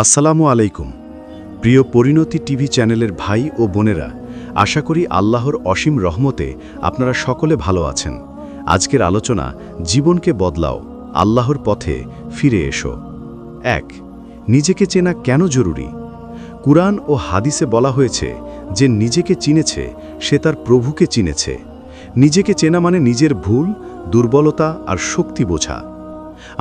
আসসালামু আলাইকুম। প্রিয় পরিণতি টিভি চ্যানেলের ভাই ও বোনেরা, আশা করি আল্লাহর অসীম রহমতে আপনারা সকলে ভালো আছেন। আজকের আলোচনা, জীবনকে বদলাও, আল্লাহর পথে ফিরে এসো। 1. নিজেকে চেনা কেন জরুরি? কুরআন ও হাদিসে বলা হয়েছে যে নিজেকে চিনেছে সে তার প্রভুকে চিনেছে। নিজেকে চেনা মানে নিজের ভুল, দুর্বলতা আর শক্তি বোঝা।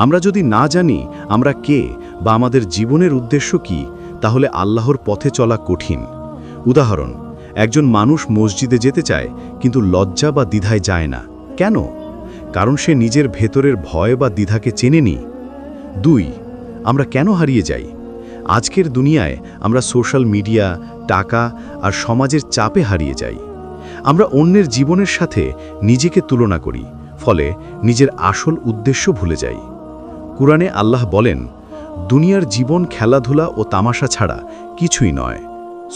আমরা যদি না জানি আমরা কে বা আমাদের জীবনের উদ্দেশ্য কি, তাহলে আল্লাহর পথে চলা কঠিন। উদাহরণ, একজন মানুষ মসজিদে যেতে চায় কিন্তু লজ্জা বা দ্বিধায় যায় না। কেন? কারণ সে নিজের ভেতরের ভয় বা দ্বিধাকে চেনেনি। 2. আমরা কেন হারিয়ে যাই? আজকের দুনিয়ায় আমরা সোশ্যাল মিডিয়া, টাকা আর সমাজের চাপে হারিয়ে যাই। আমরা অন্যের জীবনের সাথে নিজেকে তুলনা করি, ফলে নিজের আসল উদ্দেশ্য ভুলে যাই। কুরআনে আল্লাহ বলেন, দুনিয়ার জীবন খেলাধুলা ও তামাশা ছাড়া কিছুই নয়।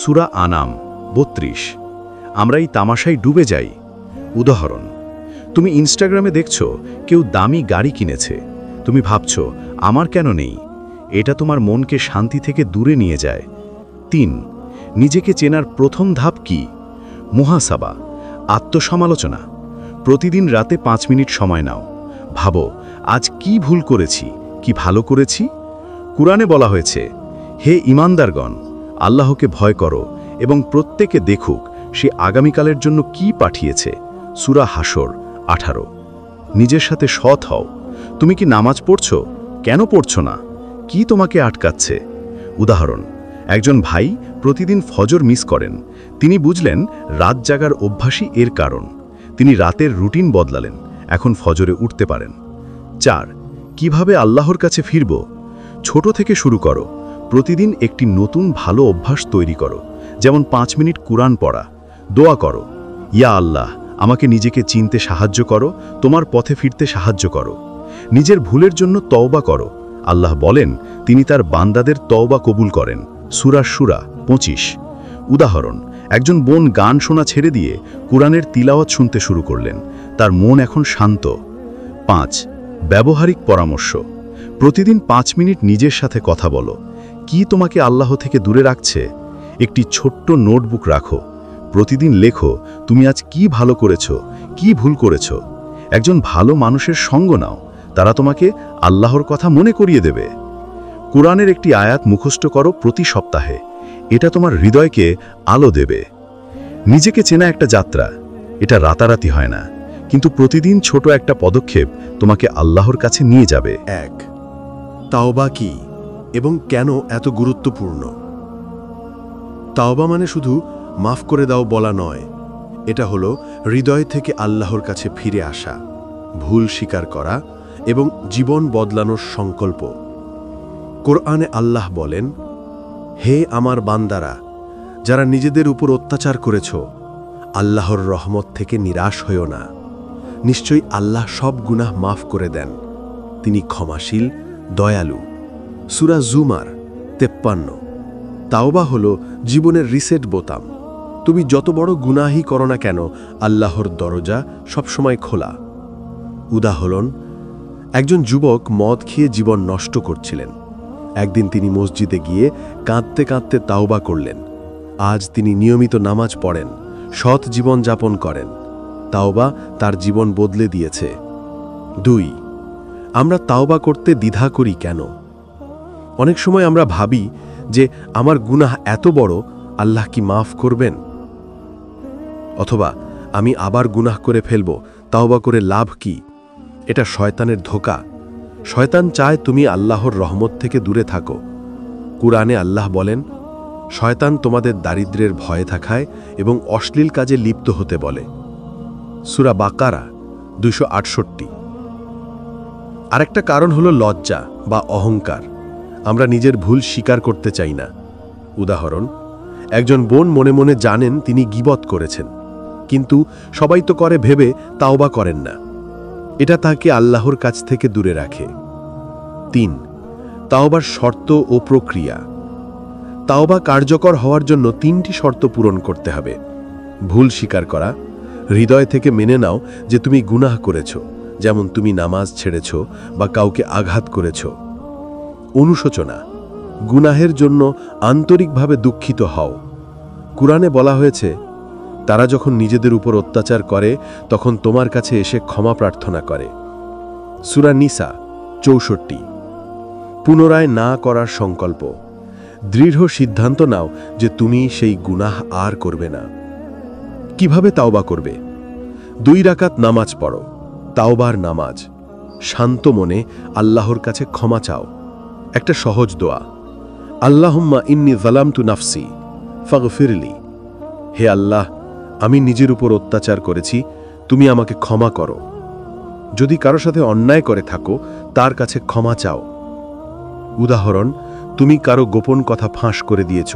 সূরা আনাম 32। আমরা এই তামাশায় ডুবে যাই। উদাহরণ, তুমি ইনস্টাগ্রামে দেখছো কেউ দামি গাড়ি কিনেছে, তুমি ভাবছো আমার কেন নেই? এটা তোমার মনকে শান্তি থেকে দূরে নিয়ে যায়। 3. নিজেকে চেনার প্রথম ধাপ কি? মুহাসাবা, আত্মসমালোচনা। প্রতিদিন রাতে 5 মিনিট সময় নাও, ভাবো আজ কি ভুল করেছি, কি ভালো করেছি। কুরআনে বলা হয়েছে, হে ঈমানদারগণ, আল্লাহকে ভয় করো এবং প্রত্যেকে দেখুক সে আগামীকালের জন্য কি পাঠিয়েছে। সূরা হাসর 18। নিজের সাথে সৎ হও। তুমি কি নামাজ পড়ছো? কেন পড়ছো না? কি তোমাকে আটকাচ্ছে? উদাহরণ, একজন ভাই প্রতিদিন ফজর মিস করেন। তিনি বুঝলেন রাত জাগার অভ্যাসই এর কারণ। তিনি রাতের রুটিন বদলালেন, এখন ফজরে উঠতে পারেন। 4. কিভাবে আল্লাহর কাছে ফিরব? ছোট থেকে শুরু করো। প্রতিদিন একটি নতুন ভালো অভ্যাস তৈরি করো, যেমন 5 মিনিট কুরআন পড়া। দোয়া করো, ইয়া আল্লাহ, আমাকে নিজেকে চিনতে সাহায্য করো, তোমার পথে ফিরতে সাহায্য করো। নিজের ভুলের জন্য তওবা করো। আল্লাহ বলেন তিনি তার বান্দাদের তওবা কবুল করেন। সূরা শুরা 25। উদাহরণ, একজন বোন গান শোনা ছেড়ে দিয়ে কুরআনের তিলাওয়াত শুনতে শুরু করলেন, তার মন এখন শান্ত। 5. ব্যবহারিক পরামর্শ। প্রতিদিন 5 মিনিট নিজের সাথে কথা বলো। কি তোমাকে আল্লাহ থেকে দূরে রাখছে? একটি ছোট্ট নোটবুক রাখো। প্রতিদিন লেখো তুমি আজ কি ভালো করেছো, কি ভুল করেছো। একজন ভালো মানুষের সঙ্গ নাও, তারা তোমাকে আল্লাহর কথা মনে করিয়ে দেবে। কুরআনের একটি আয়াত মুখস্থ করো প্রতি সপ্তাহে, এটা তোমার হৃদয়কে আলো দেবে। নিজেকে চেনা একটা যাত্রা, এটা রাতারাতি হয় না, কিন্তু প্রতিদিন ছোট একটা পদক্ষেপ তোমাকে আল্লাহর কাছে নিয়ে যাবে। 1. তাওবা কি এবং কেন এত গুরুত্বপূর্ণ? তাওবা মানে শুধু মাফ করে দাও বলা নয়, এটা হলো হৃদয় থেকে আল্লাহর কাছে ফিরে আসা, ভুল স্বীকার করা এবং জীবন বদলানোর সংকল্প। কোরআনে আল্লাহ বলেন, হে আমার বান্দারা, যারা নিজেদের উপর অত্যাচার করেছ, আল্লাহর রহমত থেকে নিরাশ হইও না। নিশ্চয়ই আল্লাহ সব গুনাহ মাফ করে দেন, তিনি ক্ষমাশীল, দয়ালু। সূরা জুমার 53। তাওবা হলো জীবনের রিসেট বোতাম। তুমি যত বড় গুনাহই করো না কেন, আল্লাহর দরজা সবসময় খোলা। উদাহরণ, একজন যুবক মদ খেয়ে জীবন নষ্ট করছিলেন। একদিন তিনি মসজিদে গিয়ে কাঁদতে কাঁদতে তাওবা করলেন। আজ তিনি নিয়মিত নামাজ পড়েন, সৎ জীবন যাপন করেন। তাওবা তার জীবন বদলে দিয়েছে। 2. আমরা তাওবা করতে দ্বিধা করি কেন? অনেক সময় আমরা ভাবি যে আমার গুনাহ এত বড়, আল্লাহ কি মাফ করবেন? অথবা আমি আবার গুনাহ করে ফেলব, তাওবা করে লাভ কি? এটা শয়তানের ধোঁকা। শয়তান চায় তুমি আল্লাহর রহমত থেকে দূরে থাকো। কুরআনে আল্লাহ বলেন, শয়তান তোমাদের দারিদ্র্যের ভয়ে থাকায় এবং অশ্লীল কাজে লিপ্ত হতে বলে। সূরা বাকারা 268। আরেকটা কারণ হলো লজ্জা বা অহংকার। আমরা নিজের ভুল স্বীকার করতে চাই না। উদাহরণ, একজন বোন মনে মনে জানেন তিনি গীবত করেছেন, কিন্তু সবাই তো করে ভেবে তাওবা করেন না। এটা তাকে আল্লাহর কাছ থেকে দূরে রাখে। 3. তাওবার শর্ত ও প্রক্রিয়া। তাওবা কার্যকর হওয়ার জন্য 3টি শর্ত পূরণ করতে হবে। ভুল স্বীকার করা, হৃদয় থেকে মেনে নাও যে তুমি গুনাহ করেছ, যেমন তুমি নামাজ ছেড়েছ বা কাউকে আঘাত করেছ। অনুশোচনা, গুনাহের জন্য আন্তরিকভাবে দুঃখিত হও। কুরআনে বলা হয়েছে, তারা যখন নিজেদের উপর অত্যাচার করে তখন তোমার কাছে এসে ক্ষমা প্রার্থনা করে। সূরা নিসা ৬৪। পুনরায় না করার সংকল্প। দৃঢ় সিদ্ধান্ত নাও যে তুমি সেই গুনাহ আর করবে না। কিভাবে তাওবা করবে? 2 রাকাত নামাজ পড়ো, তাওবার নামাজ। শান্ত মনে আল্লাহর কাছে ক্ষমা চাও। একটা সহজ দোয়া, আল্লাহুম্মা ইন্নী যালামতু নাফসি ফাগফিরলি। হে আল্লাহ, আমি নিজের উপর অত্যাচার করেছি, তুমি আমাকে ক্ষমা করো। যদি কারো সাথে অন্যায় করে থাকো তার কাছে ক্ষমা চাও। উদাহরণ, তুমি কারো গোপন কথা ফাঁস করে দিয়েছ,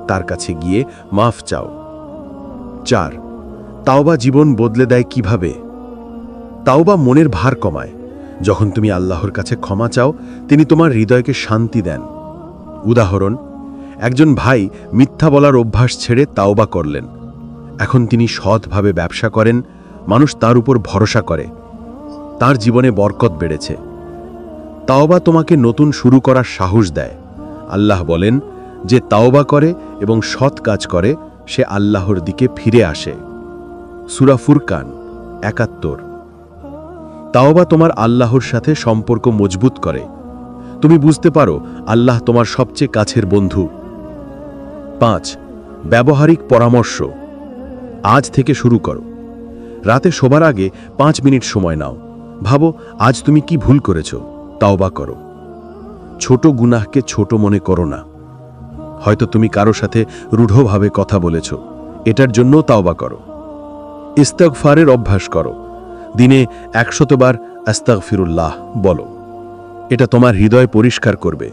তার কাছে গিয়ে মাফ চাও। 4 তাওবা জীবন বদলে দেয় কিভাবে? তাওবা মনের ভার কমায়। যখন তুমি আল্লাহর কাছে ক্ষমা চাও, তিনি তোমার হৃদয়কে শান্তি দেন। উদাহরণ, একজন ভাই মিথ্যা বলার অভ্যাস ছেড়ে তাওবা করলেন। এখন তিনি সৎভাবে ব্যবসা করেন, মানুষ তার উপর ভরসা করে, তার জীবনে বরকত বেড়েছে। তাওবা তোমাকে নতুন শুরু করার সাহস দেয়। আল্লাহ বলেন, যে তাওবা করে এবং সৎ কাজ করে সে আল্লাহর দিকে ফিরে আসে। সূরা ফুরকান ৭১। তাওবা তোমার আল্লাহর সাথে সম্পর্ক মজবুত করে। তুমি বুঝতে পারো আল্লাহ তোমার সবচেয়ে কাছের বন্ধু। 5 ব্যবহারিক পরামর্শ। আজ থেকে শুরু করো। রাতে শোবার আগে 5 মিনিট সময় নাও। ভাবো আজ তুমি কি ভুল করেছ, তাওবা করো। ছোট গুনাহকে ছোট মনে করো না। হয়তো তুমি কারো সাথে রূঢ়ভাবে কথা বলেছ, এটার জন্য তাওবা করো। ইস্তিগফারের অভ্যাস করো। দিনে 100 বার আস্তাগফিরুল্লাহ বলো। এটা তোমার হৃদয় পরিষ্কার করবে।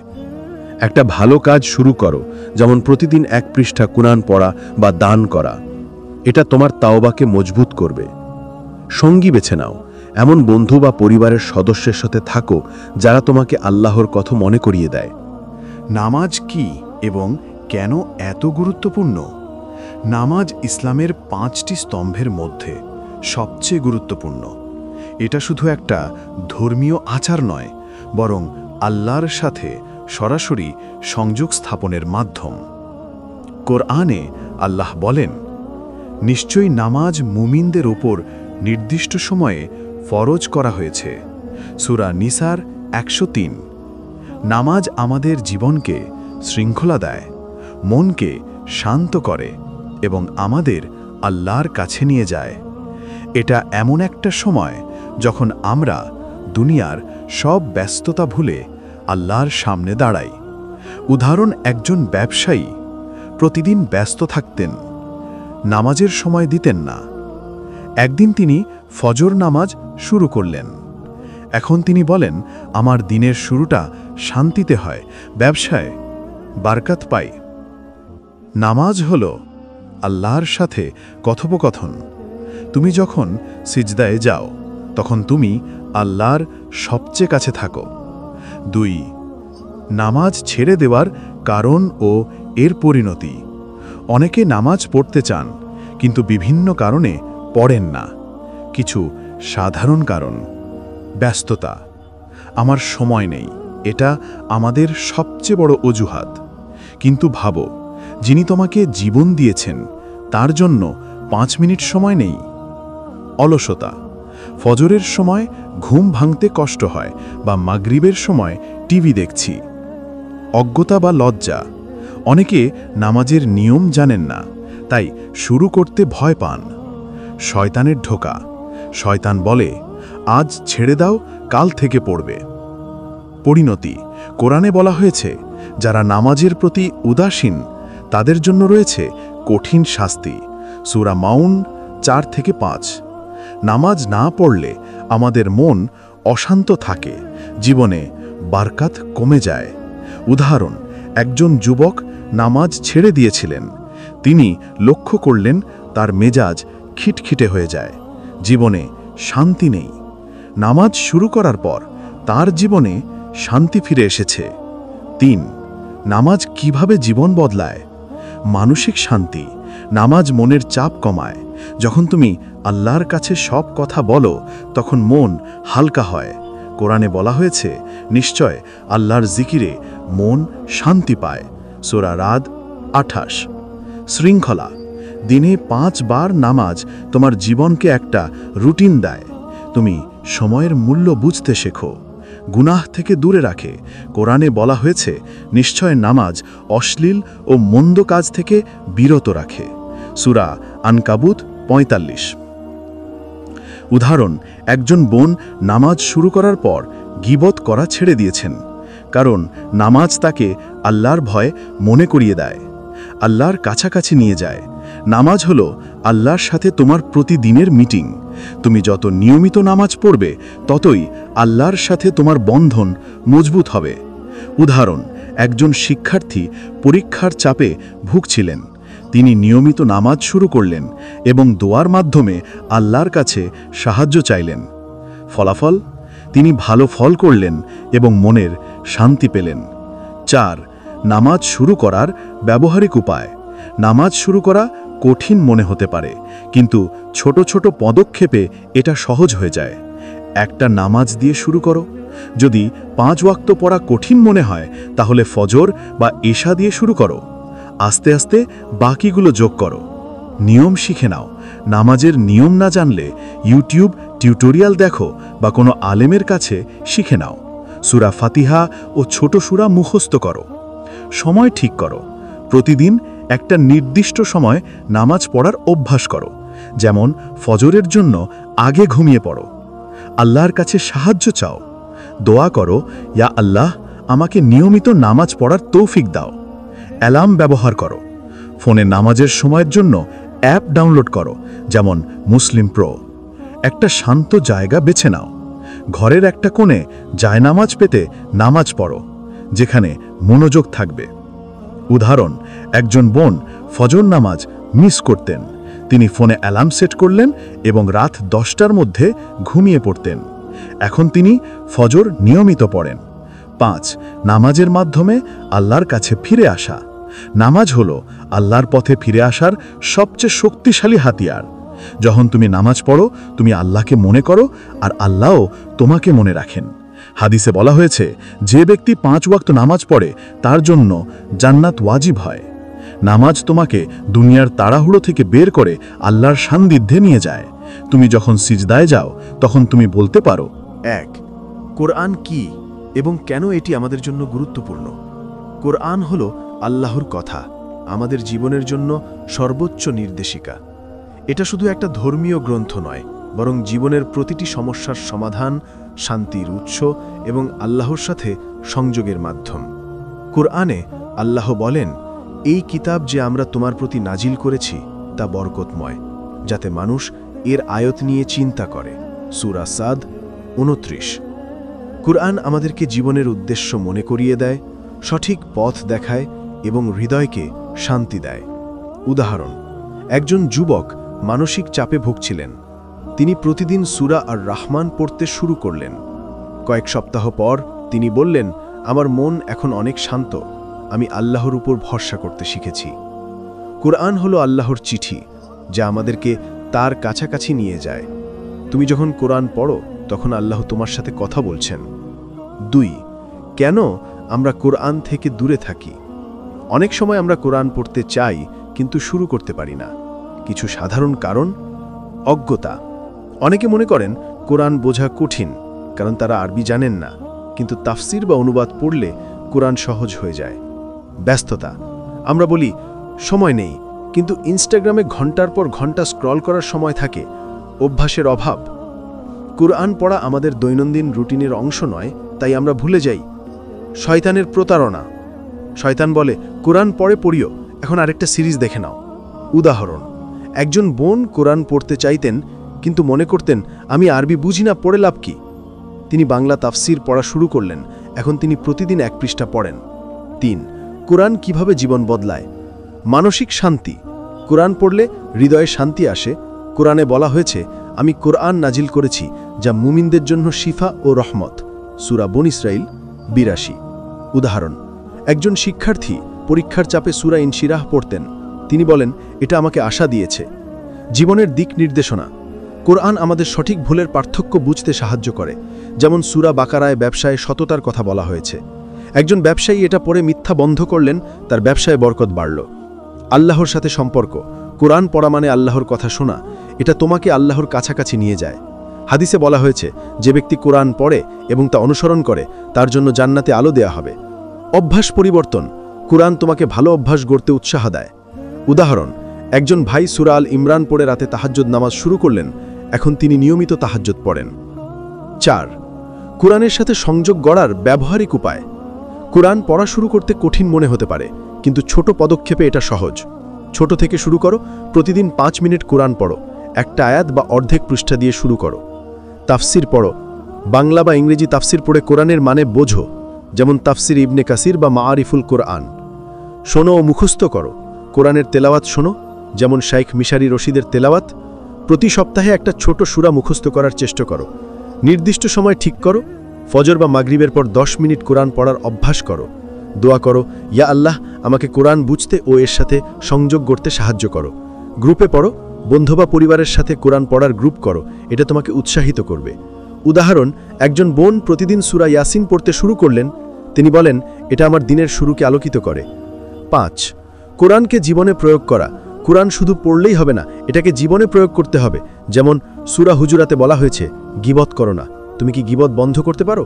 একটা ভালো কাজ শুরু করো, যেমন প্রতিদিন 1 পৃষ্ঠা কুরআন পড়া বা দান করা। এটা তোমার তাওবাকে মজবুত করবে। সঙ্গী বেছে নাও। এমন বন্ধু বা পরিবারের সদস্যের সাথে থাকো যারা তোমাকে আল্লাহর কথা মনে করিয়ে দেয়। নামাজ কি এবং কেন এত গুরুত্বপূর্ণ? নামাজ ইসলামের 5টি স্তম্ভের মধ্যে সবচেয়ে গুরুত্বপূর্ণ। এটা শুধু একটা ধর্মীয় আচার নয়, বরং আল্লাহর সাথে সরাসরি সংযোগ স্থাপনের মাধ্যম। কোরআনে আল্লাহ বলেন, নিশ্চয়ই নামাজ মুমিনদের ওপর নির্দিষ্ট সময়ে ফরজ করা হয়েছে। সূরা নিসার 103। নামাজ আমাদের জীবনকে শৃঙ্খলা দেয়, মনকে শান্ত করে এবং আমাদের আল্লাহর কাছে নিয়ে যায়। এটা এমন একটা সময় যখন আমরা দুনিয়ার সব ব্যস্ততা ভুলে আল্লাহর সামনে দাঁড়াই। উদাহরণ, একজন ব্যবসায়ী প্রতিদিন ব্যস্ত থাকতেন, নামাজের সময় দিতেন না। একদিন তিনি ফজর নামাজ শুরু করলেন। এখন তিনি বলেন, আমার দিনের শুরুটা শান্তিতে হয়, ব্যবসায় বারকাত পাই। নামাজ হল আল্লাহর সাথে কথোপকথন। তুমি যখন সিজদায় যাও তখন তুমি আল্লাহর সবচেয়ে কাছে থাকো। 2 নামাজ ছেড়ে দেওয়ার কারণ ও এর পরিণতি। অনেকে নামাজ পড়তে চান কিন্তু বিভিন্ন কারণে পড়েন না। কিছু সাধারণ কারণ: ব্যস্ততা, আমার সময় নেই, এটা আমাদের সবচেয়ে বড় অজুহাত। কিন্তু ভাবো, যিনি তোমাকে জীবন দিয়েছেন তার জন্য 5 মিনিট সময় নেই। অলসতা, ফজরের সময় ঘুম ভাঙতে কষ্ট হয় বা মাগরিবের সময় টিভি দেখছি। অজ্ঞতা বা লজ্জা, অনেকে নামাজের নিয়ম জানেন না, তাই শুরু করতে ভয় পান। শয়তানের ঢোকা, শয়তান বলে, আজ ছেড়ে দাও, কাল থেকে পড়বে। পরিণতি, কোরআনে বলা হয়েছে, যারা নামাজের প্রতি উদাসীন তাদের জন্য রয়েছে কঠিন শাস্তি। সূরা মাউন 4-5। নামাজ না পড়লে আমাদের মন অশান্ত থাকে, জীবনে বারকাত কমে যায়। উদাহরণ, একজন যুবক নামাজ ছেড়ে দিয়েছিলেন। তিনি লক্ষ্য করলেন তার মেজাজ খিটখিটে হয়ে যায়, জীবনে শান্তি নেই। নামাজ শুরু করার পর তার জীবনে শান্তি ফিরে এসেছে। 3 নামাজ কিভাবে জীবন বদলায়? মানসিক শান্তি, নামাজ মনের চাপ কমায়। যখন তুমি আল্লাহর কাছে সব কথা বলো তখন মন হালকা হয়। কোরআনে বলা হয়েছে, নিশ্চয় আল্লাহর জিকিরে মন শান্তি পায়। সূরা রাদ 28। শৃঙ্খলা, দিনে 5 বার নামাজ তোমার জীবনকে একটা রুটিন দেয়। তুমি সময়ের মূল্য বুঝতে শেখো, গুনাহ থেকে দূরে রাখে। কোরআনে বলা হয়েছে নিশ্চয় নামাজ অশ্লীল ও মন্দ কাজ থেকে বিরত রাখে। সূরা আনকাবুত 45। উদাহরণ, একজন বোন নামাজ শুরু করার পর গীবত করা ছেড়ে দিয়েছেন, কারণ নামাজ তাকে আল্লাহর ভয় মনে করিয়ে দেয়, আল্লাহর কাছাকাছি নিয়ে যায়। নামাজ হলো আল্লাহর সাথে তোমার প্রতিদিনের মিটিং। তুমি যত নিয়মিত নামাজ পড়বে ততই আল্লাহর সাথে তোমার বন্ধন মজবুত হবে। উদাহরণ, একজন শিক্ষার্থী পরীক্ষার চাপে ভুগছিলেন। তিনি নিয়মিত নামাজ শুরু করলেন এবং দোয়ার মাধ্যমে আল্লাহর কাছে সাহায্য চাইলেন। ফলাফল, তিনি ভালো ফল করলেন এবং মনের শান্তি পেলেন। 4. নামাজ শুরু করার ব্যবহারিক উপায়। নামাজ শুরু করা কঠিন মনে হতে পারে, কিন্তু ছোট ছোট পদক্ষেপে এটা সহজ হয়ে যায়। একটা নামাজ দিয়ে শুরু করো। যদি 5 ওয়াক্ত পড়া কঠিন মনে হয়, তাহলে ফজর বা এশা দিয়ে শুরু করো। আস্তে আস্তে বাকিগুলো যোগ করো। নিয়ম শিখে নাও। নামাজের নিয়ম না জানলে ইউটিউব টিউটোরিয়াল দেখো বা কোনো আলেমের কাছে শিখে নাও। সূরা ফাতিহা ও ছোট সূরা মুখস্থ করো। সময় ঠিক করো। প্রতিদিন একটা নির্দিষ্ট সময় নামাজ পড়ার অভ্যাস করো, যেমন ফজরের জন্য আগে ঘুমিয়ে পড়ো। আল্লাহর কাছে সাহায্য চাও। দোয়া করো, ইয়া আল্লাহ, আমাকে নিয়মিত নামাজ পড়ার তৌফিক দাও। অ্যালার্ম ব্যবহার করো। ফোনে নামাজের সময়ের জন্য অ্যাপ ডাউনলোড করো, যেমন মুসলিম প্রো। একটা শান্ত জায়গা বেছে নাও। ঘরের একটা কোণে জায়নামাজ পেতে নামাজ পড়ো, যেখানে মনোযোগ থাকবে। উদাহরণ, একজন বোন ফজর নামাজ মিস করতেন। তিনি ফোনে অ্যালার্ম সেট করলেন এবং রাত 10টার মধ্যে ঘুমিয়ে পড়তেন। এখন তিনি ফজর নিয়মিত পড়েন। 5. নামাজের মাধ্যমে আল্লাহর কাছে ফিরে আসা। নামাজ হলো আল্লাহর পথে ফিরে আসার সবচেয়ে শক্তিশালী হাতিয়ার। যখন তুমি নামাজ পড়ো, তুমি আল্লাহকে মনে করো আর আল্লাহও তোমাকে মনে রাখেন। হাদিসে বলা হয়েছে, যে ব্যক্তি 5 ওয়াক্ত নামাজ পড়ে তার জন্য জান্নাত ওয়াজিব হয়। নামাজ তোমাকে দুনিয়ার তাড়াহুড়ো থেকে বের করে আল্লাহর সান্নিধ্যে নিয়ে যায়। তুমি যখন সিজদায় যাও, তখন তুমি বলতে পারো, 1. কোরআন কি এবং কেন এটি আমাদের জন্য গুরুত্বপূর্ণ? কোরআন হলো আল্লাহর কথা, আমাদের জীবনের জন্য সর্বোচ্চ নির্দেশিকা। এটা শুধু একটা ধর্মীয় গ্রন্থ নয়, বরং জীবনের প্রতিটি সমস্যার সমাধান, শান্তির উৎস এবং আল্লাহর সাথে সংযোগের মাধ্যম। কোরআনে আল্লাহ বলেন, এই কিতাব যে আমরা তোমার প্রতি নাজিল করেছি তা বরকতময়, যাতে মানুষ এর আয়ত নিয়ে চিন্তা করে। সূরা সাদ 29। কুরআন আমাদেরকে জীবনের উদ্দেশ্য মনে করিয়ে দেয়, সঠিক পথ দেখায় এবং হৃদয়কে শান্তি দেয়। উদাহরণ, একজন যুবক মানসিক চাপে ভুগছিলেন। তিনি প্রতিদিন সূরা আর রহমান পড়তে শুরু করলেন। কয়েক সপ্তাহ পর তিনি বললেন, আমার মন এখন অনেক শান্ত, আমি আল্লাহর উপর ভরসা করতে শিখেছি। কুরআন হলো আল্লাহর চিঠি, যা আমাদেরকে তার কাছাকাছি নিয়ে যায়। তুমি যখন কোরআন পড়ো, তখন আল্লাহ তোমার সাথে কথা বলছেন। 2. কেন আমরা কোরআন থেকে দূরে থাকি? অনেক সময় আমরা কোরআন পড়তে চাই, কিন্তু শুরু করতে পারি না। কিছু সাধারণ কারণ: অজ্ঞতা। অনেকে মনে করেন কোরআন বোঝা কঠিন, কারণ তারা আরবি জানেন না, কিন্তু তাফসির বা অনুবাদ পড়লে কোরআন সহজ হয়ে যায়। ব্যস্ততা। আমরা বলি, সময় নেই, কিন্তু ইনস্টাগ্রামে ঘন্টার পর ঘন্টা স্ক্রল করার সময় থাকে। অভ্যাসের অভাব। কুরআন পড়া আমাদের দৈনন্দিন রুটিনের অংশ নয়, তাই আমরা ভুলে যাই। শয়তানের প্রতারণা। শয়তান বলে, কোরআন পড়ে পড়িও, এখন আরেকটা সিরিজ দেখে নাও। উদাহরণ, একজন বোন কোরআন পড়তে চাইতেন, কিন্তু মনে করতেন, আমি আরবি বুঝি না, পড়ে লাভ কি? তিনি বাংলা তাফসির পড়া শুরু করলেন। এখন তিনি প্রতিদিন 1 পৃষ্ঠা পড়েন। 3. কোরআন কিভাবে জীবন বদলায়? মানসিক শান্তি। কোরআন পড়লে হৃদয়ে শান্তি আসে। কোরআনে বলা হয়েছে, আমি কোরআন নাজিল করেছি যা মুমিনদের জন্য শিফা ও রহমত। সূরা বনী ইসরাঈল 82। উদাহরণ, একজন শিক্ষার্থী পরীক্ষার চাপে সূরা ইনশিরাহ পড়তেন। তিনি বলেন, এটা আমাকে আশা দিয়েছে। জীবনের দিক নির্দেশনা। কোরআন আমাদের সঠিক ভুলের পার্থক্য বুঝতে সাহায্য করে। যেমন সূরা বাকারায় ব্যবসায় সততার কথা বলা হয়েছে। একজন ব্যবসায়ী এটা পড়ে মিথ্যা বন্ধ করলেন, তার ব্যবসায় বরকত বাড়ল। আল্লাহর সাথে সম্পর্ক, কোরআন পড়া মানে আল্লাহর কথা শোনা, এটা তোমাকে আল্লাহর কাছাকাছি নিয়ে যায়। হাদিসে বলা হয়েছে, যে ব্যক্তি কোরআন পড়ে এবং তা অনুসরণ করে তার জন্য জান্নাতে আলো দেয়া হবে। অভ্যাস পরিবর্তন, কোরআন তোমাকে ভালো অভ্যাস গড়তে উৎসাহ দেয়। উদাহরণ, একজন ভাই সূরা আল ইমরান পড়ে রাতে তাহাজ্জুদ নামাজ শুরু করলেন, এখন তিনি নিয়মিত তাহাজ্জুদ পড়েন। 4. কোরআনের সাথে সংযোগ গড়ার ব্যবহারিক উপায়। কোরআন পড়া শুরু করতে কঠিন মনে হতে পারে, কিন্তু ছোট পদক্ষেপে এটা সহজ। ছোট থেকে শুরু করো, প্রতিদিন 5 মিনিট কোরআন পড়ো, একটা আয়াত বা অর্ধেক পৃষ্ঠা দিয়ে শুরু করো। তাফসির পড়ো, বাংলা বা ইংরেজি তাফসির পড়ে কোরআনের মানে বোঝো, যেমন তাফসির ইবনে কাসির বা মাআরিফুল কোরআন। শোনো ও মুখস্থ করো, কোরআনের তেলাওয়াত শোনো, যেমন শাইখ মিশারি রশিদের তেলাওয়াত। প্রতি সপ্তাহে একটা ছোট সূরা মুখস্থ করার চেষ্টা করো। নির্দিষ্ট সময় ঠিক করো, ফজর বা মাগরিবের পর 10 মিনিট কোরআন পড়ার অভ্যাস করো। দোয়া করো, ইয়া আল্লাহ, আমাকে কোরআন বুঝতে ও এর সাথে সংযোগ করতে সাহায্য করো। গ্রুপে পড়ো, বন্ধু বা পরিবারের সাথে কোরআন পড়ার গ্রুপ করো, এটা তোমাকে উৎসাহিত করবে। উদাহরণ, একজন বোন প্রতিদিন সূরা ইয়াসিন পড়তে শুরু করলেন, তিনি বলেন, এটা আমার দিনের শুরুকে আলোকিত করে। 5. কোরআনকে জীবনে প্রয়োগ করা। কোরআন শুধু পড়লেই হবে না, এটাকে জীবনে প্রয়োগ করতে হবে। যেমন সূরা হুজুরাতে বলা হয়েছে, গীবত করো না। তুমি কি গীবত বন্ধ করতে পারো?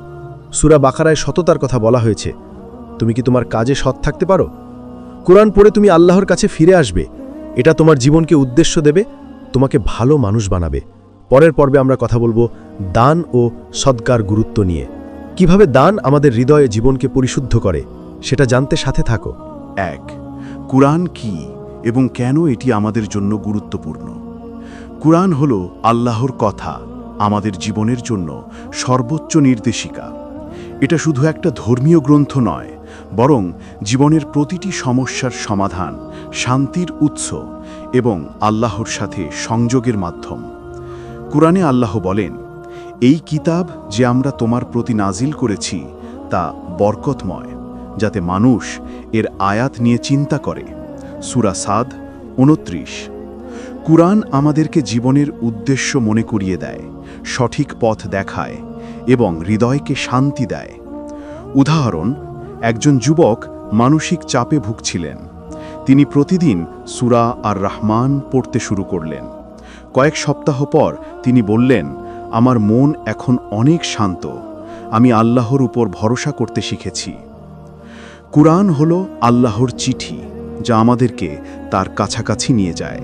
সূরা বাকারায় সততার কথা বলা হয়েছে, তুমি কি তোমার কাজে সৎ থাকতে পারো? কোরআন পড়ে তুমি আল্লাহর কাছে ফিরে আসবে, এটা তোমার জীবনকে উদ্দেশ্য দেবে, তোমাকে ভালো মানুষ বানাবে। পরের পর্বে আমরা কথা বলবো দান ও সদকার গুরুত্ব নিয়ে। কিভাবে দান আমাদের হৃদয়ে জীবনকে পরিশুদ্ধ করে, সেটা জানতে সাথে থাকো। 1. কুরআন কি এবং কেন এটি আমাদের জন্য গুরুত্বপূর্ণ? কুরআন হলো আল্লাহর কথা, আমাদের জীবনের জন্য সর্বোচ্চ নির্দেশিকা। এটা শুধু একটা ধর্মীয় গ্রন্থ নয়, বরং জীবনের প্রতিটি সমস্যার সমাধান, শান্তির উৎস এবং আল্লাহর সাথে সংযোগের মাধ্যম। কুরআনে আল্লাহ বলেন, এই কিতাব যে আমরা তোমার প্রতি নাজিল করেছি তা বরকতময়, যাতে মানুষ এর আয়াত নিয়ে চিন্তা করে। সূরা সাদ 29। কুরআন আমাদেরকে জীবনের উদ্দেশ্য মনে করিয়ে দেয়, সঠিক পথ দেখায় এবং হৃদয়কে শান্তি দেয়। উদাহরণ, একজন যুবক মানসিক চাপে ভুগছিলেন। তিনি প্রতিদিন সূরা আর রহমান পড়তে শুরু করলেন। কয়েক সপ্তাহ পর তিনি বললেন, আমার মন এখন অনেক শান্ত, আমি আল্লাহর উপর ভরসা করতে শিখেছি। কুরআন হলো আল্লাহর চিঠি, যা আমাদেরকে তার কাছাকাছি নিয়ে যায়।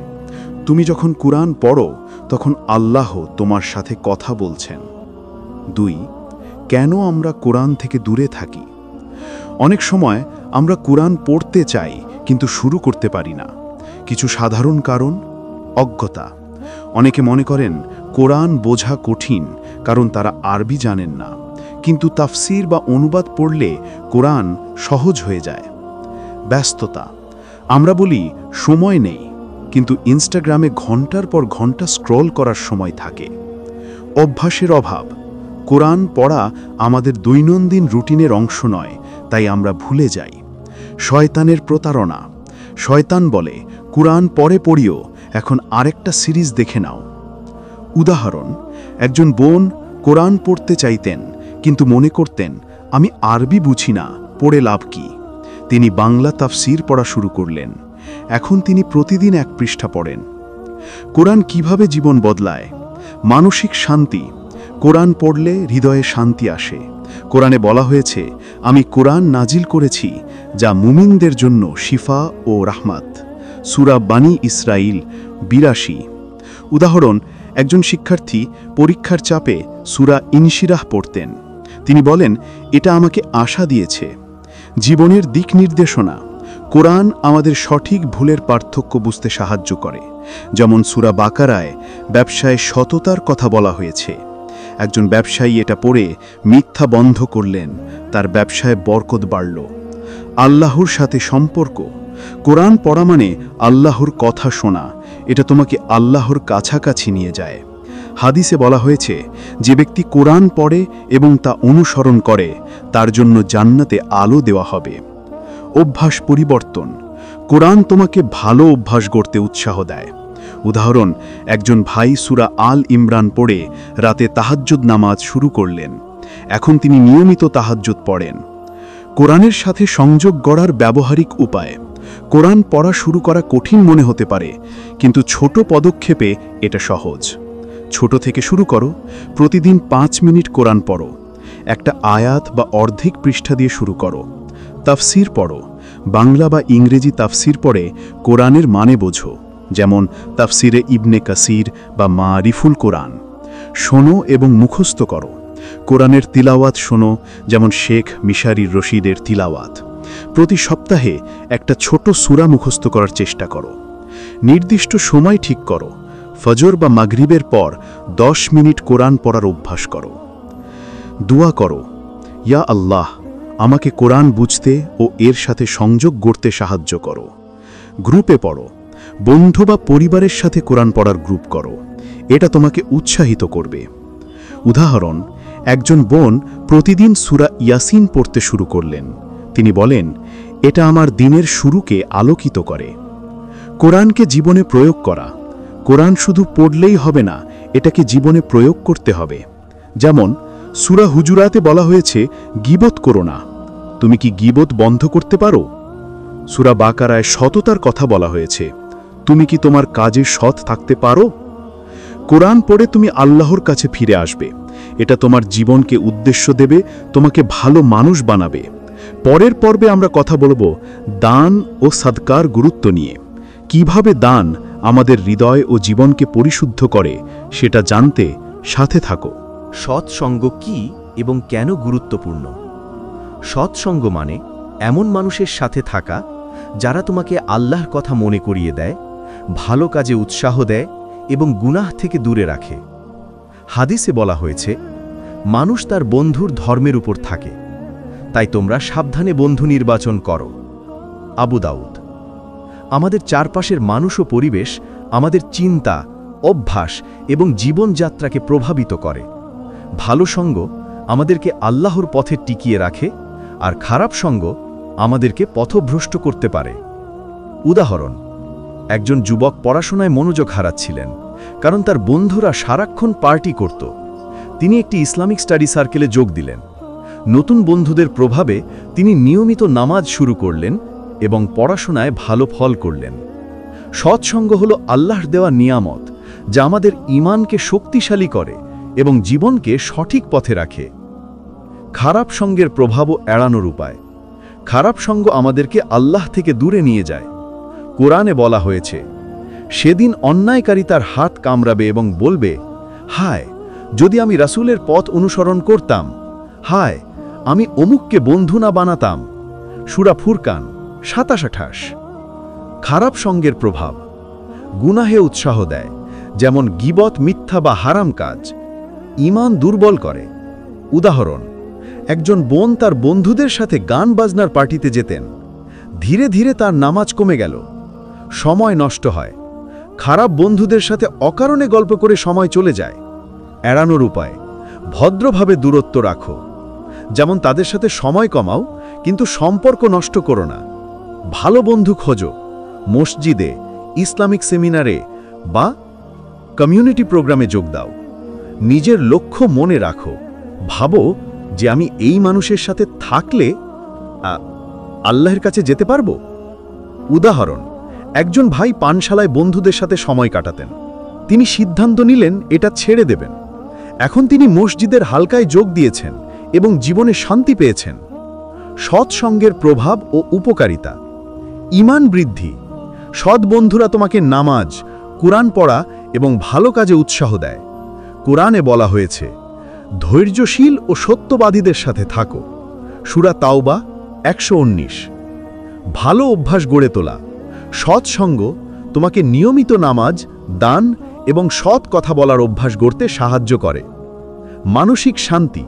তুমি যখন কুরআন পড়ো, তখন আল্লাহ তোমার সাথে কথা বলছেন। 2. কেন আমরা কোরআন থেকে দূরে থাকি? অনেক সময় আমরা কুরআন পড়তে চাই, কিন্তু শুরু করতে পারি না। কিছু সাধারণ কারণ: অজ্ঞতা। অনেকে মনে করেন কোরআন বোঝা কঠিন, কারণ তারা আরবি জানেন না। কিন্তু তাফসির বা অনুবাদ পড়লে কোরআন সহজ হয়ে যায়। ব্যস্ততা। আমরা বলি সময় নেই, কিন্তু ইনস্টাগ্রামে ঘন্টার পর ঘন্টা স্ক্রল করার সময় থাকে। অভ্যাসের অভাব। কোরআন পড়া আমাদের দৈনন্দিন রুটিনের অংশ নয়, তাই আমরা ভুলে যাই। শয়তানের প্রতারণা। শয়তান বলে, কুরআন পরে পড়িও, এখন আরেকটা সিরিজ দেখে নাও। উদাহরণ, একজন বোন কোরআন পড়তে চাইতেন, কিন্তু মনে করতেন, আমি আরবি বুঝি না, পড়ে লাভ কি? তিনি বাংলা তাফসির পড়া শুরু করলেন। এখন তিনি প্রতিদিন 1 পৃষ্ঠা পড়েন। কোরআন কিভাবে জীবন বদলায়? মানসিক শান্তি। কোরআন পড়লে হৃদয়ে শান্তি আসে। কোরআনে বলা হয়েছে, আমি কোরআন নাজিল করেছি যা মুমিনদের জন্য শিফা ও রাহমাত। সূরা বানী ইসরাইল 82। উদাহরণ, একজন শিক্ষার্থী পরীক্ষার চাপে সূরা ইনশিরাহ পড়তেন। তিনি বলেন, এটা আমাকে আশা দিয়েছে। জীবনের দিক নির্দেশনা। কোরআন আমাদের সঠিক ভুলের পার্থক্য বুঝতে সাহায্য করে। যেমন সূরা বাকারায় ব্যবসায় সততার কথা বলা হয়েছে। একজন ব্যবসায়ী এটা পড়ে মিথ্যা বন্ধ করলেন, তার ব্যবসায় বরকত বাড়ল। আল্লাহর সাথে সম্পর্ক। কোরআন পড়া মানে আল্লাহর কথা শোনা, এটা তোমাকে আল্লাহর কাছাকাছি নিয়ে যায়। হাদিসে বলা হয়েছে, যে ব্যক্তি কোরআন পড়ে এবং তা অনুসরণ করে, তার জন্য জান্নাতে আলো দেওয়া হবে। অভ্যাস পরিবর্তন। কোরআন তোমাকে ভালো অভ্যাস গড়তে উৎসাহ দেয়। উদাহরণ, একজন ভাই সূরা আল ইমরান পড়ে রাতে তাহাজ্জুদ নামাজ শুরু করলেন। এখন তিনি নিয়মিত তাহাজ্জুদ পড়েন। কোরআনের সাথে সংযোগ গড়ার ব্যবহারিক উপায়। কোরআন পড়া শুরু করা কঠিন মনে হতে পারে, কিন্তু ছোট পদক্ষেপে এটা সহজ। ছোট থেকে শুরু করো, প্রতিদিন 5 মিনিট কোরআন পড়ো। একটা আয়াত বা অর্ধেক পৃষ্ঠা দিয়ে শুরু করো। তাফসির পড়ো, বাংলা বা ইংরেজি তাফসির পড়ে কোরআনের মানে বোঝো, যেমন তাফসিরে ইবনে কাসির বা মারিফুল কোরআন। শোনো এবং মুখস্থ করো। কোরআনের তিলাওয়াত শোনো, যেমন শেখ মিশারি রশিদের তিলাওয়াত। প্রতি সপ্তাহে একটা ছোট সূরা মুখস্থ করার চেষ্টা করো। নির্দিষ্ট সময় ঠিক করো, ফজর বা মাগরিবের পর 10 মিনিট কোরআন পড়ার অভ্যাস করো। দোয়া করো, ইয়া আল্লাহ, আমাকে কোরআন বুঝতে ও এর সাথে সংযোগ গড়তে সাহায্য করো। গ্রুপে পড়ো, বন্ধু বা পরিবারের সাথে কোরআন পড়ার গ্রুপ করো, এটা তোমাকে উৎসাহিত করবে। উদাহরণ, একজন বোন প্রতিদিন সূরা ইয়াসিন পড়তে শুরু করলেন। তিনি বলেন, এটা আমার দিনের শুরুকে আলোকিত করে। কোরআনকে জীবনে প্রয়োগ করা। কোরআন শুধু পড়লেই হবে না, এটাকে জীবনে প্রয়োগ করতে হবে। যেমন সূরা হুজুরাতে বলা হয়েছে, গীবত করো না। তুমি কি গীবত বন্ধ করতে পারো? সূরা বাকারায় সততার কথা বলা হয়েছে, তুমি কি তোমার কাজে সৎ থাকতে পারো? কোরআন পড়ে তুমি আল্লাহর কাছে ফিরে আসবে। এটা তোমার জীবনকে উদ্দেশ্য দেবে, তোমাকে ভালো মানুষ বানাবে। পরের পর্বে আমরা কথা বলবো দান ও সাদকার গুরুত্ব নিয়ে। কিভাবে দান আমাদের হৃদয় ও জীবনকে পরিশুদ্ধ করে, সেটা জানতে সাথে থাকো। সৎসঙ্গ কি এবং কেন গুরুত্বপূর্ণ? সৎসঙ্গ মানে এমন মানুষের সাথে থাকা যারা তোমাকে আল্লাহর কথা মনে করিয়ে দেয়, ভালো কাজে উৎসাহ দেয় এবং গুনাহ থেকে দূরে রাখে। হাদিসে বলা হয়েছে, মানুষ তার বন্ধুর ধর্মের উপর থাকে, তাই তোমরা সাবধানে বন্ধু নির্বাচন করো। আবু দাউদ। আমাদের চারপাশের মানুষ ও পরিবেশ আমাদের চিন্তা, অভ্যাস এবং জীবনযাত্রাকে প্রভাবিত করে। ভালো সঙ্গ আমাদেরকে আল্লাহর পথে টিকিয়ে রাখে, আর খারাপ সঙ্গ আমাদেরকে পথভ্রষ্ট করতে পারে। উদাহরণ, একজন যুবক পড়াশোনায় মনোযোগ হারাচ্ছিলেন, কারণ তার বন্ধুরা সারাক্ষণ পার্টি করত। তিনি একটি ইসলামিক স্টাডি সার্কেলে যোগ দিলেন। নতুন বন্ধুদের প্রভাবে তিনি নিয়মিত নামাজ শুরু করলেন এবং পড়াশোনায় ভালো ফল করলেন। সৎসঙ্গ হল আল্লাহর দেওয়া নিয়ামত, যা আমাদের ঈমানকে শক্তিশালী করে এবং জীবনকে সঠিক পথে রাখে। খারাপ সঙ্গের প্রভাবও এড়ানোর উপায়। খারাপ সঙ্গ আমাদেরকে আল্লাহ থেকে দূরে নিয়ে যায়। কোরআনে বলা হয়েছে, সেদিন অন্যায়কারী তার হাত কামড়াবে এবং বলবে, হায়, যদি আমি রাসূলের পথ অনুসরণ করতাম, হায়, আমি অমুককে বন্ধু না বানাতাম। সূরা ফুরকান 27-28। খারাপ সঙ্গের প্রভাব। গুনাহে উৎসাহ দেয়, যেমন গীবত, মিথ্যা বা হারাম কাজ। ঈমান দুর্বল করে। উদাহরণ, একজন বোন তার বন্ধুদের সাথে গান বাজনার পার্টিতে যেতেন। ধীরে ধীরে তার নামাজ কমে গেল। সময় নষ্ট হয়। খারাপ বন্ধুদের সাথে অকারণে গল্প করে সময় চলে যায়। এড়ানোর উপায়। ভদ্রভাবে দূরত্ব রাখো, যেমন তাদের সাথে সময় কমাও, কিন্তু সম্পর্ক নষ্ট করো না। ভালো বন্ধু খোঁজো, মসজিদে, ইসলামিক সেমিনারে বা কমিউনিটি প্রোগ্রামে যোগ দাও। নিজের লক্ষ্য মনে রাখো, ভাবো যে আমি এই মানুষের সাথে থাকলে আল্লাহর কাছে যেতে পারবো। উদাহরণ, একজন ভাই পানশালায় বন্ধুদের সাথে সময় কাটাতেন। তিনি সিদ্ধান্ত নিলেন এটা ছেড়ে দেবেন। এখন তিনি মসজিদের হালকায় যোগ দিয়েছেন এবং জীবনে শান্তি পেয়েছেন। সৎসঙ্গের প্রভাব ও উপকারিতা। ঈমান বৃদ্ধি। সৎ বন্ধুরা তোমাকে নামাজ, কুরআন পড়া এবং ভালো কাজে উৎসাহ দেয়। কুরআনে বলা হয়েছে, ধৈর্যশীল ও সত্যবাদীদের সাথে থাকো। সূরা তাওবা 119। ভালো অভ্যাস গড়ে তোলা। সৎসঙ্গ তোমাকে নিয়মিত নামাজ, দান এবং সৎ কথা বলার অভ্যাস গড়তে সাহায্য করে। মানসিক শান্তি।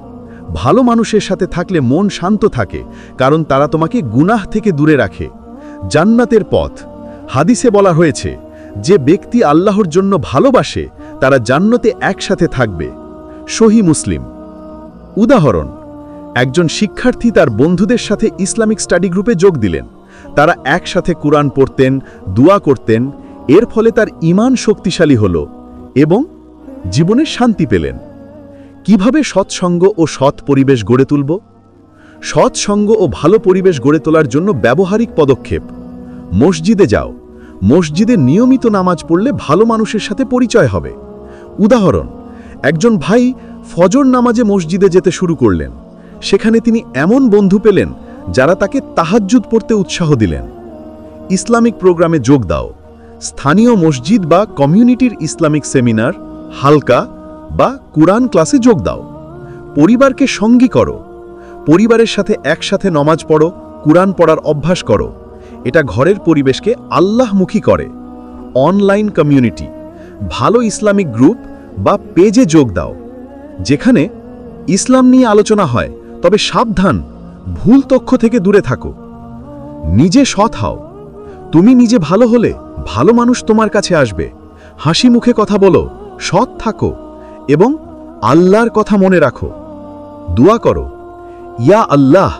ভালো মানুষের সাথে থাকলে মন শান্ত থাকে, কারণ তারা তোমাকে গুনাহ থেকে দূরে রাখে। জান্নাতের পথ। হাদিসে বলা হয়েছে, যে ব্যক্তি আল্লাহর জন্য ভালোবাসে তারা জান্নাতে একসাথে থাকবে। সহিহ মুসলিম। উদাহরণ, একজন শিক্ষার্থী তার বন্ধুদের সাথে ইসলামিক স্টাডি গ্রুপে যোগ দিলেন। তারা একসাথে কুরআন পড়তেন, দোয়া করতেন। এর ফলে তার ঈমান শক্তিশালী হল এবং জীবনে শান্তি পেলেন। কিভাবে সৎসঙ্গ ও সৎ পরিবেশ গড়ে তুলব? সৎসঙ্গ ও ভালো পরিবেশ গড়ে তোলার জন্য ব্যবহারিক পদক্ষেপ। মসজিদে যাও। মসজিদে নিয়মিত নামাজ পড়লে ভালো মানুষের সাথে পরিচয় হবে। উদাহরণ, একজন ভাই ফজর নামাজে মসজিদে যেতে শুরু করলেন। সেখানে তিনি এমন বন্ধু পেলেন যারা তাকে তাহাজ্জুদ পড়তে উৎসাহ দিলেন। ইসলামিক প্রোগ্রামে যোগ দাও। স্থানীয় মসজিদ বা কমিউনিটির ইসলামিক সেমিনার, হালকা বা কুরআন ক্লাসে যোগ দাও। পরিবারকে সঙ্গী করো। পরিবারের সাথে একসাথে নামাজ পড়ো, কুরআন পড়ার অভ্যাস করো। এটা ঘরের পরিবেশকে আল্লাহমুখী করে। অনলাইন কমিউনিটি, ভালো ইসলামিক গ্রুপ বা পেজে যোগ দাও, যেখানে ইসলাম নিয়ে আলোচনা হয়, তবে সাবধান, ভুল তথ্য থেকে দূরে থাকো। নিজে সৎ হও। তুমি নিজে ভালো হলে ভালো মানুষ তোমার কাছে আসবে। হাসি মুখে কথা বলো, সৎ থাকো এবং আল্লাহর কথা মনে রাখো। দোয়া করো, ইয়া আল্লাহ,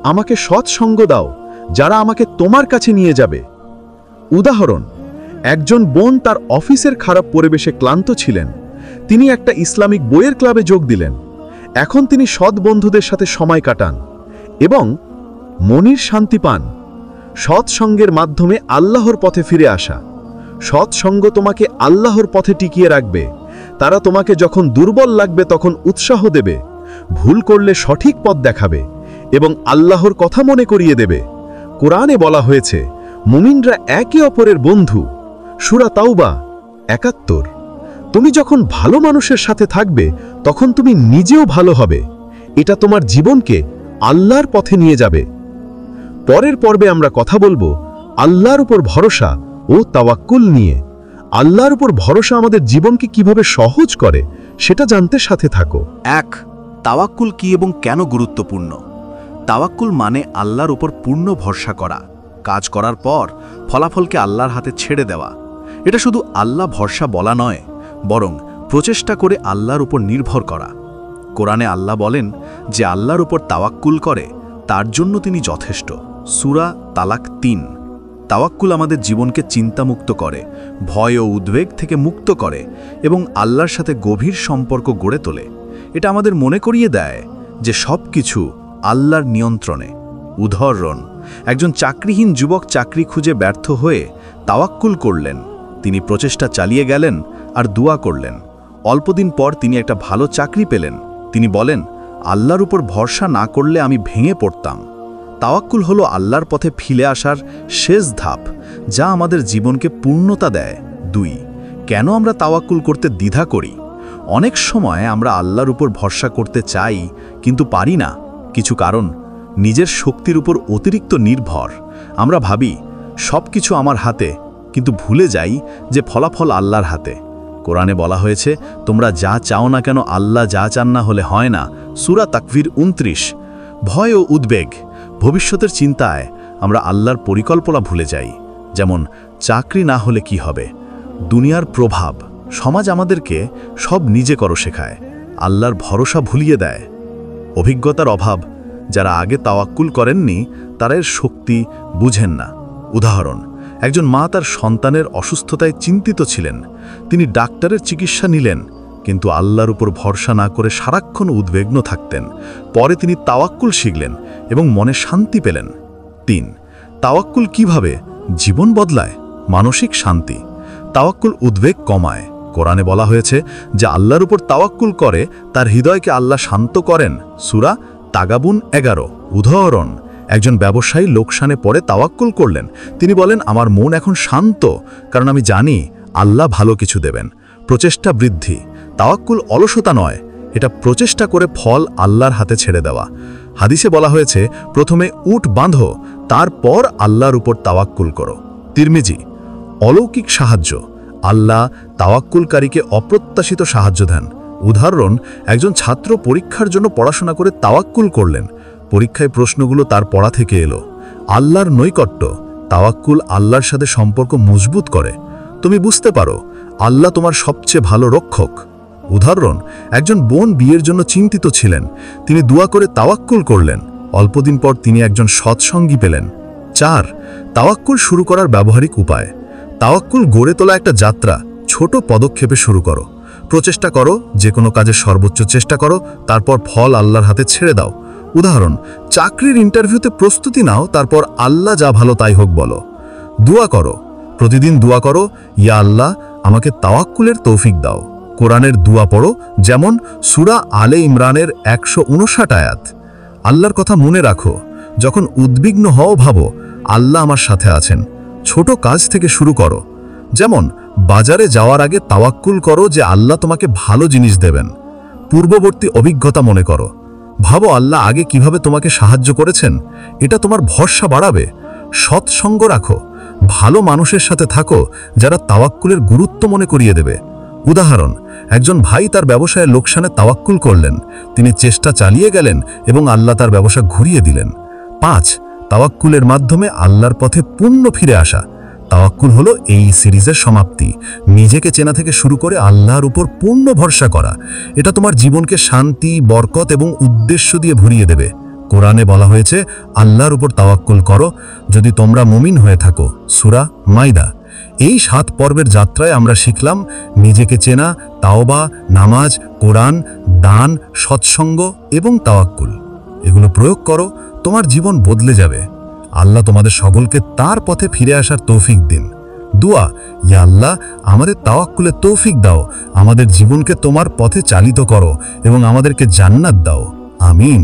আমাকে সৎ সঙ্গ দাও যারা আমাকে তোমার কাছে নিয়ে যাবে। উদাহরণ, একজন বোন তার অফিসের খারাপ পরিবেশে ক্লান্ত ছিলেন। তিনি একটা ইসলামিক বইয়ের ক্লাবে যোগ দিলেন। এখন তিনি সৎ বন্ধুদের সাথে সময় কাটান এবং মনির শান্তি পান। সৎসঙ্গের মাধ্যমে আল্লাহর পথে ফিরে আসা। সৎসঙ্গ তোমাকে আল্লাহর পথে টিকিয়ে রাখবে। তারা তোমাকে যখন দুর্বল লাগবে তখন উৎসাহ দেবে, ভুল করলে সঠিক পথ দেখাবে এবং আল্লাহর কথা মনে করিয়ে দেবে। কোরআনে বলা হয়েছে, মুমিনরা একে অপরের বন্ধু। সূরা তাওবা ৭১। তুমি যখন ভালো মানুষের সাথে থাকবে তখন তুমি নিজেও ভালো হবে। এটা তোমার জীবনকে আল্লাহর পথে নিয়ে যাবে। পরের পর্বে আমরা কথা বলবো আল্লাহর উপর ভরসা ও তাওয়াক্কুল নিয়ে। আল্লাহর উপর ভরসা আমাদের জীবনকে কিভাবে সহজ করে সেটা জানতে সাথে থাকো। ১. তাওয়াক্কুল কি এবং কেন গুরুত্বপূর্ণ? তাওয়াক্কুল মানে আল্লাহর উপর পূর্ণ ভরসা করা। কাজ করার পর ফলাফলকে আল্লাহর হাতে ছেড়ে দেওয়া। এটা শুধু আল্লাহ ভরসা বলা নয়, বরং প্রচেষ্টা করে আল্লাহর উপর নির্ভর করা। কোরআনে আল্লাহ বলেন যে আল্লাহর উপর তাওয়াক্কুল করে তার জন্য তিনি যথেষ্ট। সূরা তালাক ৩। তাওয়াক্কুল আমাদের জীবনকে চিন্তামুক্ত করে, ভয় ও উদ্বেগ থেকে মুক্ত করে এবং আল্লাহর সাথে গভীর সম্পর্ক গড়ে তোলে। এটা আমাদের মনে করিয়ে দেয় যে সব কিছু আল্লাহর নিয়ন্ত্রণে। উদাহরণ, একজন চাকরিহীন যুবক চাকরি খুঁজে ব্যর্থ হয়ে তাওয়াক্কুল করলেন। তিনি প্রচেষ্টা চালিয়ে গেলেন আর দোয়া করলেন। অল্পদিন পর তিনি একটা ভালো চাকরি পেলেন। তিনি বলেন, আল্লাহর উপর ভরসা না করলে আমি ভেঙে পড়তাম। তাওয়াক্কুল হলো আল্লাহর পথে ফিরে আসার শেষ ধাপ, যা আমাদের জীবনকে পূর্ণতা দেয়। ২. কেন আমরা তাওয়াক্কুল করতে দ্বিধা করি? অনেক সময় আমরা আল্লাহর উপর ভরসা করতে চাই কিন্তু পারি না। কিছু কারণ, নিজের শক্তির উপর অতিরিক্ত নির্ভর। আমরা ভাবি সব কিছু আমার হাতে, কিন্তু ভুলে যাই যে ফলাফল আল্লাহর হাতে। কোরআনে বলা হয়েছে, তোমরা যা চাও না কেন আল্লাহ যা চান না হলে হয় না। সূরা তাকবীর ২৯। ভয় ও উদ্বেগ, ভবিষ্যতের চিন্তায় আমরা আল্লাহর পরিকল্পনা ভুলে যাই। যেমন চাকরি না হলে কি হবে, দুনিয়ার প্রভাব, সমাজ আমাদেরকে সব নিজে করো শেখায়, আল্লাহর ভরসা ভুলিয়ে দেয়। অভিজ্ঞতার অভাব, যারা আগে তাওয়াক্কুল করেননি তারা এর শক্তি বুঝেন না। উদাহরণ, একজন মা তার সন্তানের অসুস্থতায় চিন্তিত ছিলেন। তিনি ডাক্তারের চিকিৎসা নিলেন, কিন্তু আল্লাহর উপর ভরসা না করে সারাক্ষণ উদ্বিগ্ন থাকতেন। পরে তিনি তাওয়াক্কুল শিখলেন এবং মনে শান্তি পেলেন। ৩. তাওয়াক্কুল কিভাবে জীবন বদলায়? মানসিক শান্তি। তাওয়াক্কুল উদ্বেগ কমায়। কোরআনে বলা হয়েছে যে আল্লাহর উপর তাওয়াক্কুল করে তার হৃদয়কে আল্লাহ শান্ত করেন। সূরা তাগাবুন ১১। উদাহরণ, একজন ব্যবসায়ী লোকসানে পড়ে তাওয়াক্কুল করলেন। তিনি বলেন, আমার মন এখন শান্ত, কারণ আমি জানি আল্লাহ ভালো কিছু দেবেন। প্রচেষ্টা বৃদ্ধি। তাওয়াক্কুল অলসতা নয়, এটা প্রচেষ্টা করে ফল আল্লাহর হাতে ছেড়ে দেওয়া। হাদিসে বলা হয়েছে, প্রথমে উট বাঁধো, তারপর আল্লাহর উপর তাওয়াক্কুল করো। তিরমিজি। অলৌকিক সাহায্য। আল্লাহ তাওয়াক্কুলকারীকে অপ্রত্যাশিত সাহায্য দেন। উদাহরণ, একজন ছাত্র পরীক্ষার জন্য পড়াশোনা করে তাওয়াক্কুল করলেন। পরীক্ষায় প্রশ্নগুলো তার পড়া থেকে এলো। আল্লাহর নৈকট্য। তাওয়াক্কুল আল্লাহর সাথে সম্পর্ক মজবুত করে। তুমি বুঝতে পারো আল্লাহ তোমার সবচেয়ে ভালো রক্ষক। উদাহরণ, একজন বোন বিয়ের জন্য চিন্তিত ছিলেন। তিনি দোয়া করে তাওয়াক্কুল করলেন। অল্পদিন পর তিনি একজন সৎসঙ্গী পেলেন। ৪. তাওয়াক্কুল শুরু করার ব্যবহারিক উপায়। তাওয়াক্কুল গড়ে তোলা একটা যাত্রা। ছোট পদক্ষেপে শুরু করো। প্রচেষ্টা করো, যে কোনো কাজের সর্বোচ্চ চেষ্টা করো, তারপর ফল আল্লাহর হাতে ছেড়ে দাও। উদাহরণ, চাকরির ইন্টারভিউতে প্রস্তুতি নাও, তারপর আল্লাহ যা ভালো তাই হোক বলো। দোয়া করো, প্রতিদিন দোয়া করো, ইয়া আল্লাহ আমাকে তাওয়াক্কুলের তৌফিক দাও। কোরআনের দোয়া পড়ো, যেমন সূরা আলে ইমরানের 159 আয়াত। আল্লাহর কথা মনে রাখো, যখন উদ্বিগ্ন হও ভাবো আল্লাহ আমার সাথে আছেন। ছোট কাজ থেকে শুরু করো, যেমন বাজারে যাওয়ার আগে তাওয়াক্কুল করো যে আল্লাহ তোমাকে ভালো জিনিস দেবেন। পূর্ববর্তী অভিজ্ঞতা মনে করো, ভাবো আল্লাহ আগে কিভাবে তোমাকে সাহায্য করেছেন, এটা তোমার ভরসা বাড়াবে। সৎসঙ্গ রাখো, ভালো মানুষের সাথে থাকো যারা তাওয়াক্কুলের গুরুত্ব মনে করিয়ে দেবে। উদাহরণ, একজন ভাই তার ব্যবসায় লোকসানে তাওয়াক্কুল করলেন, তিনি চেষ্টা চালিয়ে গেলেন এবং আল্লাহ তার ব্যবসা ঘুরিয়ে দিলেন। 5. তাওয়াক্কুলের মাধ্যমে আল্লাহর পথে পূর্ণ ফিরে আসা। তাওয়াক্কুল হলো এই সিরিজের সমাপ্তি। নিজেকে চেনা থেকে শুরু করে আল্লাহর উপর পূর্ণ ভরসা করা। এটা তোমার জীবনকে শান্তি, বরকত এবং উদ্দেশ্য দিয়ে ভরিয়ে দেবে। কোরআনে বলা হয়েছে, আল্লাহর উপর তাওয়াক্কুল করো যদি তোমরা মুমিন হয়ে থাকো। সূরা মাইদা। এই 7 পর্বের যাত্রায় আমরা শিখলাম নিজেকে চেনা, তাওবা, নামাজ, কোরআন, দান, সৎসঙ্গ এবং তাওয়াক্কুল। এগুলো প্রয়োগ করো, তোমার জীবন বদলে যাবে। আল্লাহ তোমাদের সকলকে তার পথে ফিরে আসার তৌফিক দিন। দোয়া, ইয়া আল্লাহ আমাদের তাওয়াক্কুলের তৌফিক দাও, আমাদের জীবনকে তোমার পথে চালিত করো এবং আমাদেরকে জান্নাত দাও। আমিন।